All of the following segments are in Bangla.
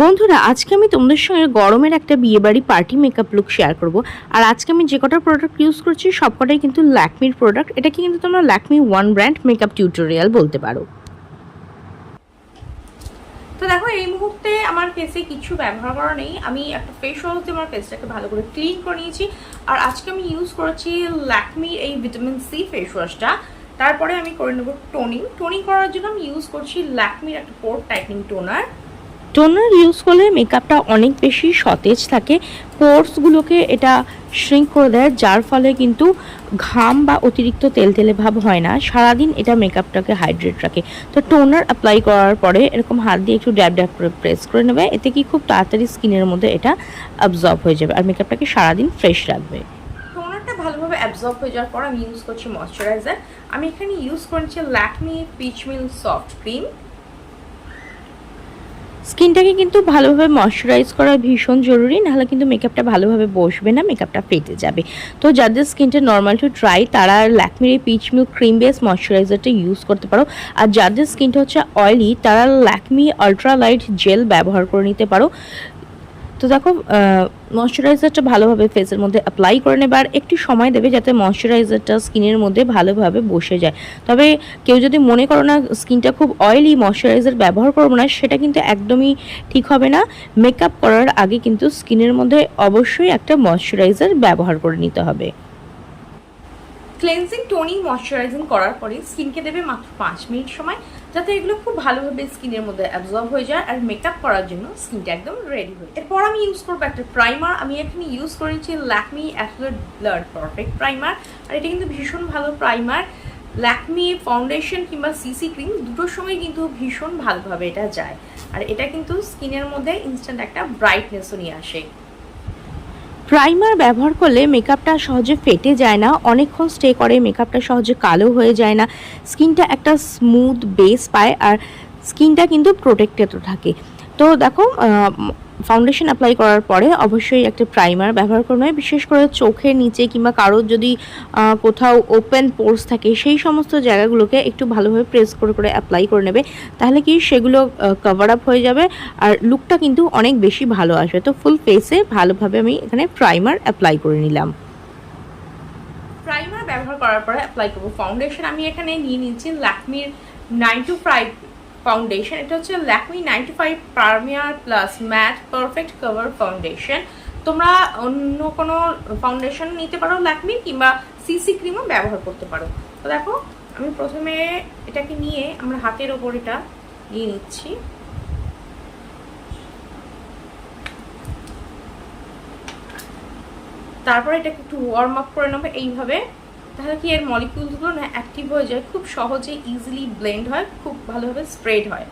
বন্ধুরা, আজকে আমি তোমাদের সঙ্গে গরমের একটা বিয়েবাড়ি পার্টি মেকআপ লুক শেয়ার করব। আর আজকে আমি যে কটা প্রোডাক্ট ইউজ করছি সবকটাই কিন্তু ল্যাকমির প্রোডাক্ট। এটাকে কিন্তু তোমরা Lakme one brand makeup tutorial বলতে পারো। তো দেখো, এই মুহূর্তে আমার ফেসে কিছু ব্যবহার করা নেই। আমি একটা ফেস ওয়াশ দিয়ে আমার ফেসটাকে ভালো করে ক্লিন করে নিয়েছি। আর আজকে আমি ইউজ করেছি ল্যাকমির এই ভিটামিন সি ফেস ওয়াশটা। তারপরে আমি করে নেব টোনিং করার জন্য আমি ইউজ করছি ল্যাকমির একটা পোর টাইটনিং টোনার ইউজ করলে মেকআপটা অনেক বেশি সতেজ থাকে, পোর্সগুলোকে এটা শ্রিঙ্ক করে দেয়, যার ফলে কিন্তু ঘাম বা অতিরিক্ত তেলতেলে ভাব হয় না। সারাদিন এটা মেকআপটাকে হাইড্রেট রাখে। তো টোনার অ্যাপ্লাই করার পরে এরকম হাত দিয়ে একটু ড্যাব ড্যাব করে প্রেস করে নেবে। এতে কি খুব তাড়াতাড়ি স্কিনের মধ্যে এটা অ্যাবজর্ব হয়ে যাবে আর মেকআপটাকে সারাদিন ফ্রেশ রাখবে। টোনারটা ভালোভাবে অ্যাবজর্ব হয়ে যাওয়ার পর আমি ইউজ করছি ময়শ্চারাইজার। আমি এখানে ইউজ করছি ল্যাকমি পিচ মিল সফট ক্রিম। স্কিনটাকে কিন্তু ভালোভাবে ময়শ্চারাইজ করা ভীষণ জরুরি, নাহলে কিন্তু মেকআপটা ভালোভাবে বসবে না, মেকআপটা ফেটে যাবে। তো যাদের স্কিনটা নর্মাল টু ড্রাই তারা ল্যাকমির এই পিচ মিল্ক ক্রিম বেস ময়শ্চারাইজারটা ইউজ করতে পারো। আর যাদের স্কিনটা হচ্ছে অয়েলি তারা ল্যাকমি আলট্রা লাইট জেল ব্যবহার করে নিতে পারো। তো দেখো, ময়শ্চারাইজারটা ভালোভাবে ফেসের মধ্যে অ্যাপ্লাই করে নেবে আর একটু সময় দেবে যাতে ময়শ্চারাইজারটা স্কিনের মধ্যে ভালোভাবে বসে যায়। তবে কেউ যদি মনে করো না স্কিনটা খুব অয়েলি, ময়শ্চারাইজার ব্যবহার করবো না, সেটা কিন্তু একদমই ঠিক হবে না। মেকআপ করার আগে কিন্তু স্কিনের মধ্যে অবশ্যই একটা ময়শ্চারাইজার ব্যবহার করে নিতে হবে। ক্লেনজিং টোনিং ময়শ্চারাইজিং করার পরে স্কিনকে দেবে মাত্র 5 মিনিট সময়, যাতে এগুলো খুব ভালোভাবে স্কিনের মধ্যে অ্যাবজর্ব হয়ে যায় আর মেকআপ করার জন্য স্কিনটা একদম রেডি হয়ে যায়। এরপর আমি ইউজ করবো একটা প্রাইমার। আমি এখানে ইউজ করেছি Lakme absolute blur perfect primer. আর এটা কিন্তু ভীষণ ভালো প্রাইমার। ল্যাকমি ফাউন্ডেশন কিংবা সিসি ক্রিম দুটোর সময় কিন্তু ভীষণ ভালোভাবে এটা যায়। আর এটা কিন্তু স্কিনের মধ্যে ইনস্ট্যান্ট একটা ব্রাইটনেসও নিয়ে আসে। প্রাইমার ব্যবহার করলে মেকআপটা সহজে ফেটে যায় না, অনেকক্ষণ স্টে করে, মেকআপটা সহজে কালো হয়ে যায় না, স্কিনটা একটা স্মুথ বেস পায় আর স্কিনটা কিন্তু প্রোটেক্টেডও থাকে। তো দেখো, ফাউন্ডেশন অ্যাপ্লাই করার পরে অবশ্যই একটা প্রাইমার ব্যবহার করতে হবে, বিশেষ করে চোখের নিচে কিংবা কারোর যদি কোথাও ওপেন পোর্স থাকে সেই সমস্ত জায়গাগুলোকে একটু ভালোভাবে প্রেস করে করে অ্যাপ্লাই করে নেবে। তাহলে কি সেগুলো কভার আপ হয়ে যাবে আর লুকটা কিন্তু অনেক বেশি ভালো আসবে। তো ফুল ফেসে ভালোভাবে আমি এখানে প্রাইমার অ্যাপ্লাই করে নিলাম। প্রাইমার ব্যবহার করার পরে অ্যাপ্লাই করবো ফাউন্ডেশন। আমি এখানে নিয়ে নিচ্ছি ল্যাকমির 925 ফাউন্ডেশন। এটা হচ্ছে Lakme 925 premier plus matte perfect cover foundation. তোমরা অন্য কোনো ফাউন্ডেশন নিতে পারো ল্যাকমি, কিংবা সিসি ক্রিমও ব্যবহার করতে পারো। তো দেখো, আমি প্রথমে এটাকে নিয়ে আমরা হাতের ওপর এটা নিয়ে নিচ্ছি। তারপরে এটাকে একটু ওয়ার্ম আপ করে নেবে এইভাবে। তাহলে কি এর মলিকিউলগুলো না অ্যাক্টিভ হয়ে যায়, খুব সহজে ইজিলি ব্লেন্ড হয়, খুব ভালোভাবে স্প্রেড হয়।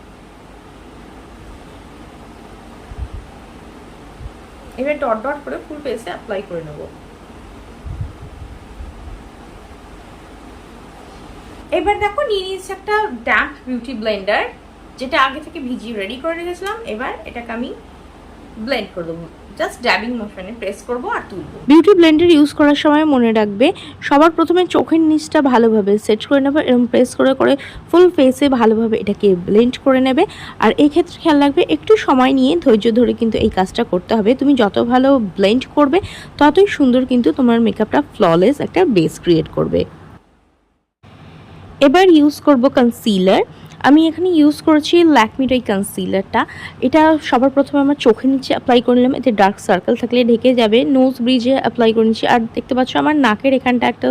এবার ডট ডট করে ফুল ফেসে অ্যাপ্লাই করে নেব। এবার দেখো, নিয়ে নিয়েছি একটা ড্যাম্প বিউটি ব্লেন্ডার, যেটা আগে থেকে ভিজিয়ে রেডি করে রেখেছিলাম। এবার এটাকে আমি ব্লেন্ড করে দেবো, জাস্ট ড্যাবিং মোশনে প্রেস করবো আর তুলবো। বিউটি ব্লেন্ডার ইউজ করার সময় মনে রাখবে সবার প্রথমে চোখের নিচটা ভালোভাবে সেট করে নেবে, এরকম প্রেস করে করে ফুল ফেসে ভালোভাবে এটাকে ব্লেন্ড করে নেবে। আর এই ক্ষেত্রে খেয়াল রাখবে একটু সময় নিয়ে ধৈর্য ধরে কিন্তু এই কাজটা করতে হবে। তুমি যত ভালো ব্লেন্ড করবে ততই সুন্দর কিন্তু তোমার মেকআপটা ফ্ললেস একটা বেস ক্রিয়েট করবে। এবার ইউজ করব কনসিলার। আমি এখানে ইউজ করেছি ল্যাকমির এই কনসিলারটা। এটা সবার প্রথমে আমার চোখের নিচে অ্যাপ্লাই করে নিলাম, এতে ডার্ক সার্কেল থাকলে ঢেকে যাবে। নোজ ব্রিজে অ্যাপ্লাই করে নিচ্ছি। আর দেখতে পাচ্ছ আমার নাকের এখানটা একটা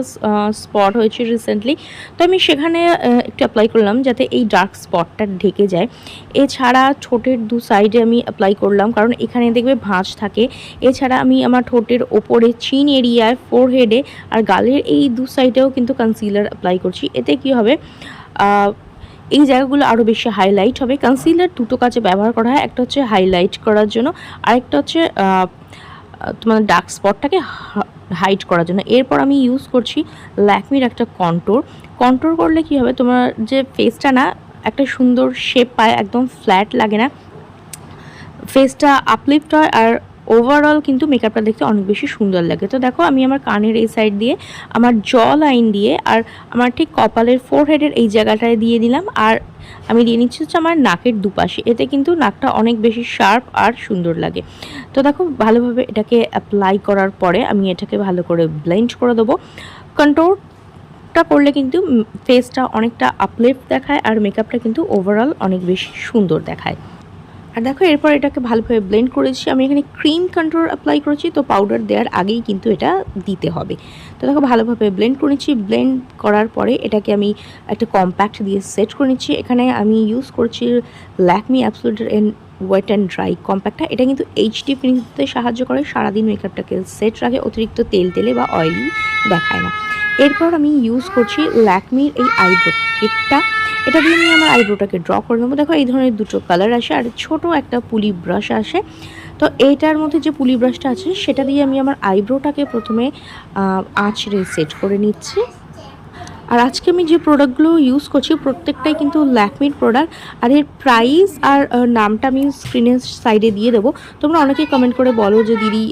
স্পট হয়েছে রিসেন্টলি, তো আমি সেখানে একটু অ্যাপ্লাই করলাম যাতে এই ডার্ক স্পটটা ঢেকে যায়। এছাড়া ঠোঁটের দু সাইডে আমি অ্যাপ্লাই করলাম, কারণ এখানে দেখবে ভাঁজ থাকে। এছাড়া আমি আমার ঠোঁটের ওপরে, চিন এরিয়ায়, ফোরহেডে আর গালের এই দু সাইডেও কিন্তু কনসিলার অ্যাপ্লাই করছি। এতে কি হবে, এই জায়গাগুলো আরও বেশি হাইলাইট হবে। কনসিলার দুটো কাজে ব্যবহার করা হয়, একটা হচ্ছে হাইলাইট করার জন্য, আরেকটা হচ্ছে তোমার ডার্ক স্পটটাকে হাইড করার জন্য। এরপর আমি ইউজ করছি ল্যাকমির একটা কন্ট্রোর করলে কি হবে, তোমার যে ফেসটা না একটা সুন্দর শেপ পায়, একদম ফ্ল্যাট লাগে না, ফেসটা আপলিফট হয় আর ওভারঅল কিন্তু মেকআপটা দেখতে অনেক বেশি সুন্দর লাগে। তো দেখো, আমি আমার কানের এই সাইড দিয়ে, আমার জ লাইন দিয়ে আর আমার ঠিক কপালের ফোরহেডের এই জায়গাটায় দিয়ে দিলাম। আর আমি দিয়ে নিচ্ছি হচ্ছে আমার নাকের দুপাশে, এতে কিন্তু নাকটা অনেক বেশি শার্প আর সুন্দর লাগে। তো দেখো ভালোভাবে এটাকে অ্যাপ্লাই করার পরে আমি এটাকে ভালো করে ব্লেন্ড করে দেবো। কন্ট্রোলটা করলে কিন্তু ফেসটা অনেকটা আপলিফট দেখায় আর মেকআপটা কিন্তু ওভারঅল অনেক বেশি সুন্দর দেখায়। আর দেখো এরপর এটাকে ভালোভাবে ব্লেন্ড করেছি। আমি এখানে ক্রিম কন্ট্রোল অ্যাপ্লাই করেছি, তো পাউডার দেওয়ার আগেই কিন্তু এটা দিতে হবে। তো দেখো ভালোভাবে ব্লেন্ড করেছি। ব্লেন্ড করার পরে এটাকে আমি একটা কম্প্যাক্ট দিয়ে সেট করে নিচ্ছি। এখানে আমি ইউজ করছি Lakme absolute wet and dry কম্প্যাক্টটা। এটা কিন্তু এইচডি ফিনিশ দিতে সাহায্য করে, সারাদিন মেকআপটাকে সেট রাখে, অতিরিক্ত তেলে বা অয়েলি দেখায় না। এরপর আমি ইউজ করছি ল্যাকমির এই আইব্রো কিটটা। এটা দিয়ে আমি আমার আইব্রোটাকে ড্র করে নেবো। দেখো এই ধরনের দুটো কালার আসে আর ছোট একটা পুলি ব্রাশ আসে। তো এইটার মধ্যে যে পুলি ব্রাশটা আছে সেটা দিয়ে আমি আমার আইব্রোটাকে প্রথমে আঁচড়ে সেট করে নিচ্ছি। আর আজকে আমি যে প্রোডাক্টগুলো ইউজ করছি প্রত্যেকটাই কিন্তু ল্যাকমির প্রোডাক্ট। আর এর প্রাইস আর নামটা আমি স্ক্রিনের সাইডে দিয়ে দেবো। তোমরা অনেকেই কমেন্ট করে বলো যে দিদি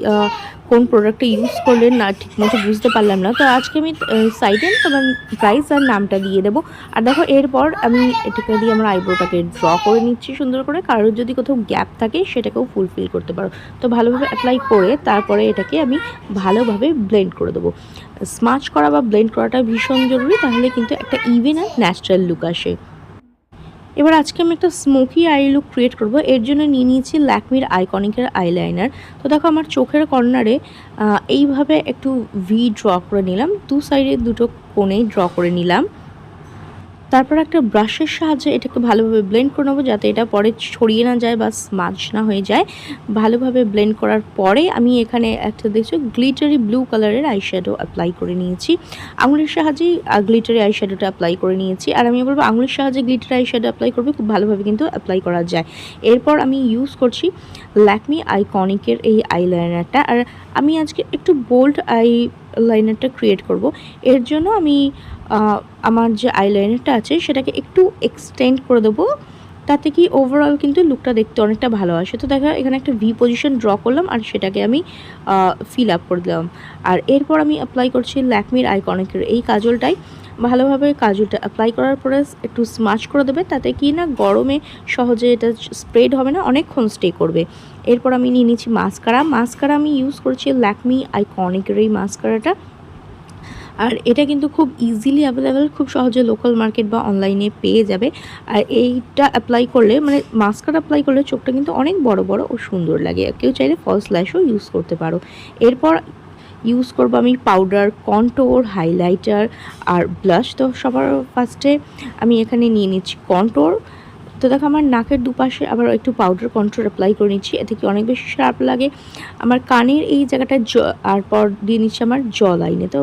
কোন প্রোডাক্টটা ইউজ করলেন না, ঠিকমতো বুঝতে পারলাম না। তো আজকে আমি সাইডে তোমার প্রাইস আর নামটা দিয়ে দেবো। আর দেখো এরপর আমি এটাকে দিয়ে আমার আইব্রোটাকে ড্র করে নিচ্ছি সুন্দর করে। কারোর যদি কোথাও গ্যাপ থাকে সেটাকেও ফুলফিল করতে পারো। তো ভালোভাবে অ্যাপ্লাই করে তারপরে এটাকে আমি ভালোভাবে ব্লেন্ড করে দেবো। স্মাচ করা বা ব্লেন্ড করাটা ভীষণ জরুরি, তাহলে কিন্তু একটা ইভেন আর ন্যাচারাল লুক আসে। এবার আজকে আমি একটা স্মোকি আই লুক ক্রিয়েট করব। এর জন্য নিয়ে নিয়েছি ল্যাকমির আইকনিকের আইলাইনার। তো দেখো আমার চোখের কর্নারে এইভাবে একটু ভি ড্র করে নিলাম, দু সাইডে দুটো কোণে ড্র করে নিলাম। তারপর একটা ব্রাশের সাহায্যে এটাকে ভালোভাবে ব্লেন্ড করে নেবো, যাতে এটা পরে ছড়িয়ে না যায় বা স্মাজ না হয়ে যায়। ভালোভাবে ব্লেন্ড করার পরে আমি এখানে একটা দেখছো গ্লিটারি ব্লু কালারের আইশ্যাডো অ্যাপ্লাই করে নিয়েছি। আঙুলের সাহায্যেই গ্লিটারি আইশ্যাডোটা অ্যাপ্লাই করে নিয়েছি। আর আমি বলবো আঙুলের সাহায্যে গ্লিটারি আইশ্যাডো অ্যাপ্লাই করবে, খুব ভালোভাবে কিন্তু অ্যাপ্লাই করা যায়। এরপর আমি ইউজ করছি ল্যাকমি আইকনিকের এই আইলাইনারটা। আর আমি আজকে একটু বোল্ড আইলাইনারটা ক্রিয়েট করব। এর জন্য আমি আমার যে আইলাইনারটা আছে সেটাকে একটু এক্সটেন্ড করে দেবো, তাতে কি ওভারঅল কিন্তু লুকটা দেখতে অনেকটা ভালো আসে। তো দেখো এখানে একটা ভি পজিশন ড্র করলাম আর সেটাকে আমি ফিল আপ করে দিলাম। আর এরপর আমি অ্যাপ্লাই করছি ল্যাকমির আইকনিকের এই কাজলটাই। ভালোভাবে কাজলটা অ্যাপ্লাই করার পরে একটু স্মাচ করে দেবে, তাতে কি না গরমে সহজে এটা স্প্রেড হবে না, অনেকক্ষণ স্টে করবে। এরপর আমি নিয়ে নিচ্ছি মাস্কারা আমি ইউজ করছি ল্যাকমি আইকনিকের এই মাস্কারাটা। আর এটা কিন্তু খুব ইজিলি অ্যাভেলেবেল, খুব সহজে লোকাল মার্কেট বা অনলাইনে পেয়ে যাবে। আর এইটা অ্যাপ্লাই করলে মানে মাস্কারা অ্যাপ্লাই করলে চোখটা কিন্তু অনেক বড় বড় ও সুন্দর লাগে। কেউ চাইলে ফলস ল্যাশও ইউজ করতে পারো। এরপর ইউজ করবো আমি পাউডার, কন্ট্রোর, হাইলাইটার আর ব্লাশ। তো সবার ফার্স্টে আমি এখানে নিয়ে নিচ্ছি কন্ট্রোর। তো দেখো আমার নাকের দুপাশে আবার একটু পাউডার কন্ট্রোল অ্যাপ্লাই করে নিচ্ছি, এতে কি অনেক বেশি শার্প লাগে। আমার কানের এই জায়গাটা আর পর দিয়ে নিচ্ছি আমার জ লাইনে। তো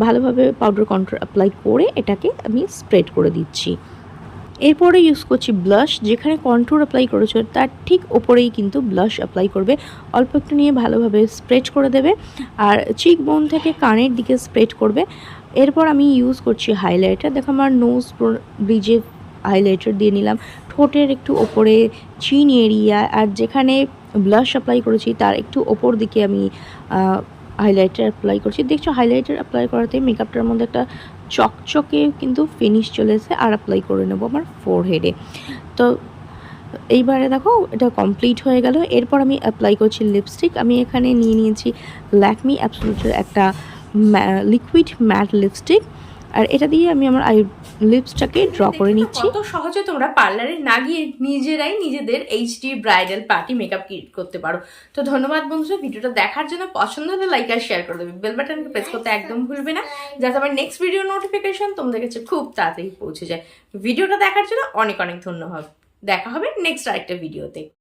ভালোভাবে পাউডার কন্ট্রোল অ্যাপ্লাই করে এটাকে আমি স্প্রেড করে দিচ্ছি। এরপরে ইউজ করছি ব্লাশ। যেখানে কন্ট্রোল অ্যাপ্লাই করেছো তার ঠিক ওপরেই কিন্তু ব্লাশ অ্যাপ্লাই করবে। অল্প একটু নিয়ে ভালোভাবে স্প্রেড করে দেবে আর চিক বোন থেকে কানের দিকে স্প্রেড করবে। এরপর আমি ইউজ করছি হাইলাইটার। দেখো আমার নোজ ব্রিজে হাইলাইটার দিয়ে নিলাম, ঠোঁটের একটু ওপরে, চিন এরিয়া আর যেখানে ব্লাশ অ্যাপ্লাই করেছি তার একটু ওপর দিকে আমি হাইলাইটার অ্যাপ্লাই করছি। দেখছো হাইলাইটার অ্যাপ্লাই করাতে মেকআপটার মধ্যে একটা চকচকে কিন্তু ফিনিশ চলে এসে। আর অ্যাপ্লাই করে নেবো আমার ফোরহেডে। তো এইবারে দেখো এটা কমপ্লিট হয়ে গেল। এরপর আমি অ্যাপ্লাই করছি লিপস্টিক। আমি এখানে নিয়ে নিয়েছি ল্যাকমি অ্যাবসোলিউটের একটা লিকুইড ম্যাট লিপস্টিক। আর এটা দিয়ে আমি আমার লিপসটাকে ড্র করে নিচ্ছি। কত সহজে তোমরা পার্লারে না গিয়ে নিজেরাই নিজেদের HD bridal party makeup create করতে পারো। তো ধন্যবাদ বন্ধুরা ভিডিওটা দেখার জন্য। পছন্দ হলে লাইক আর শেয়ার করে দেবে, বেল বাটনকে প্রেস করতে একদম ভুলবে না, যাতে আমার নেক্সট ভিডিও নোটিফিকেশন তোমাদের কাছে খুব তাড়াতাড়ি পৌঁছে যায়। ভিডিওটা দেখার জন্য অনেক অনেক ধন্যবাদ। দেখা হবে নেক্সট আরেকটা ভিডিওতে।